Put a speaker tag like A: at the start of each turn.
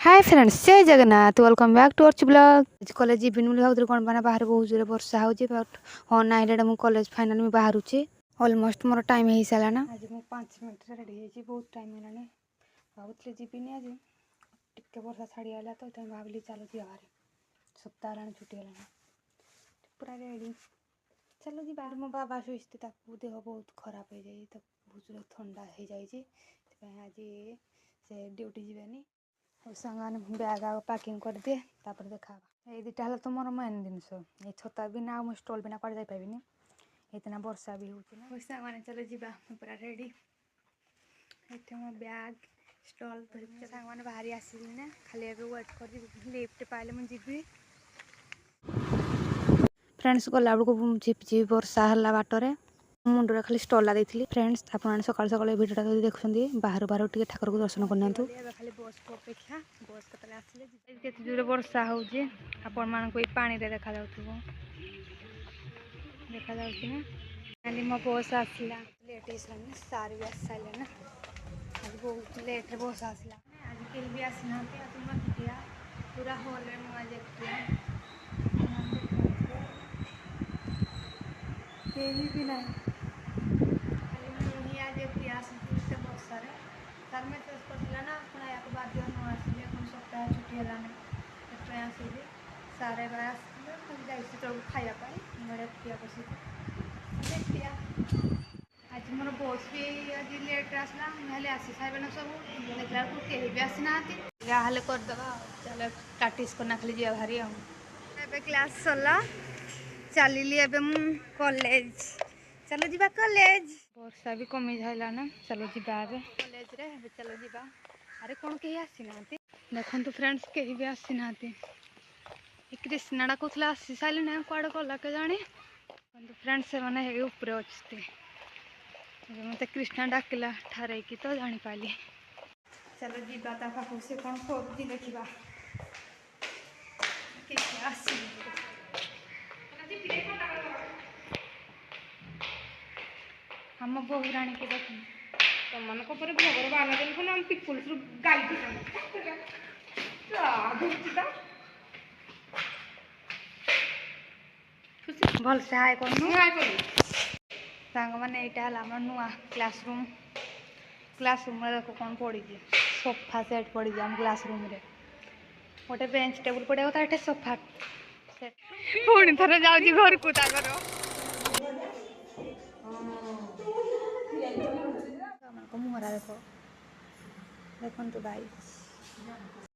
A: हाय friends जय Jagannath welcome back to our blog college जीवन बोली भाव कौन पाना बाहर बहुत जोर वर्षा होची बट हाँ ना मु कॉलेज फाइनल में बाहर ऑलमोस्ट मोर टाइम हो सारा ना आज मुझे 5 मिनट रेडी होती बहुत टाइम है भावुली जीविनी आज टिके वर्षा छाड़ीगला तो भाविली चलो जी बाहर सप्ताह है छुट्टी है पूरा रेडी चलो जी बाहर मो बाबा शुते देह बहुत खराब हो जाए तो बहुत जोर ठंडा हो जाए आज से ड्यूटी जीवानी सांग बैग आग पैकिंग कर दिए तापर देखा ये दुटा है तो मोर मेन जिनस ये छता बिना मुझे स्टल बिना कड़े जापारि इतना वर्षा भी हो सांग चलो जी पूरा रेडी ये मो बैग स्टल सांग मैंने बाहरी आसली ना खाली वेट कर लिफ्ट पाइले मुझे फ्रेंड्स गला बेलू झिप झिप वर्षा है बाटर मुंडे खाली स्टला देती फ्रेंड्स आप सका सका भिडियो देखते बाहर बाहर टे ठाकुर को दर्शन करनी खाली बस को अपेक्षा बस के आसले जोर वर्षा हो आपण मानक पानी देखा देखा ना मो बस आसला लेट हो सार भी आस सारे ना आज बहुत लेट बस आसला आज कहीं भी आसी ना पूरा हॉल में आज कहीं भी ना खाली आज आसते वर्षा सर मेसेज करता ना अपना या बाद न आसिले सप्ताह छुट्टी है आसिली सारे बार आसते तक खायापी बढ़िया बस आज मोर बस भी आज लेट आसला ना आसी सारे ना सब देखला कहीं भी आसी ना जहाँ करदे चलो प्रैक्टिस करना खाली जा भारी क्लास सरला चलिली कॉलेज चलो जी कॉलेज वर्षा भी कमी जाइला ना चलो जी कॉलेज रे चलो जी अरे कौन कहीं आसी ना देखो फ्रेंड्स कहीं भी आसी ना कृष्णाड़ा कहला आसी सारे ना कौड़ गला के जाने फ्रेंड्स से मैंने ऊपर अच्छे मत कृष्णा डाकिला ठारे की तो जानी पाली चलो जी पाखु से कौन कर देखा हम बहुराणी के देख तुम भगर बाना दिन हम पिकुल गाई भल से हाय सांग मैंने यहाँ नुआ क्लासरूम में देखो कौन पड़ी सोफा सेट पड़ी आम क्लासरूम रे गोटे बेंच टेबुल पड़ा था ये सोफा सेट पुणी थर जाऊँगी घर को मुहरा देखो देखो गाइस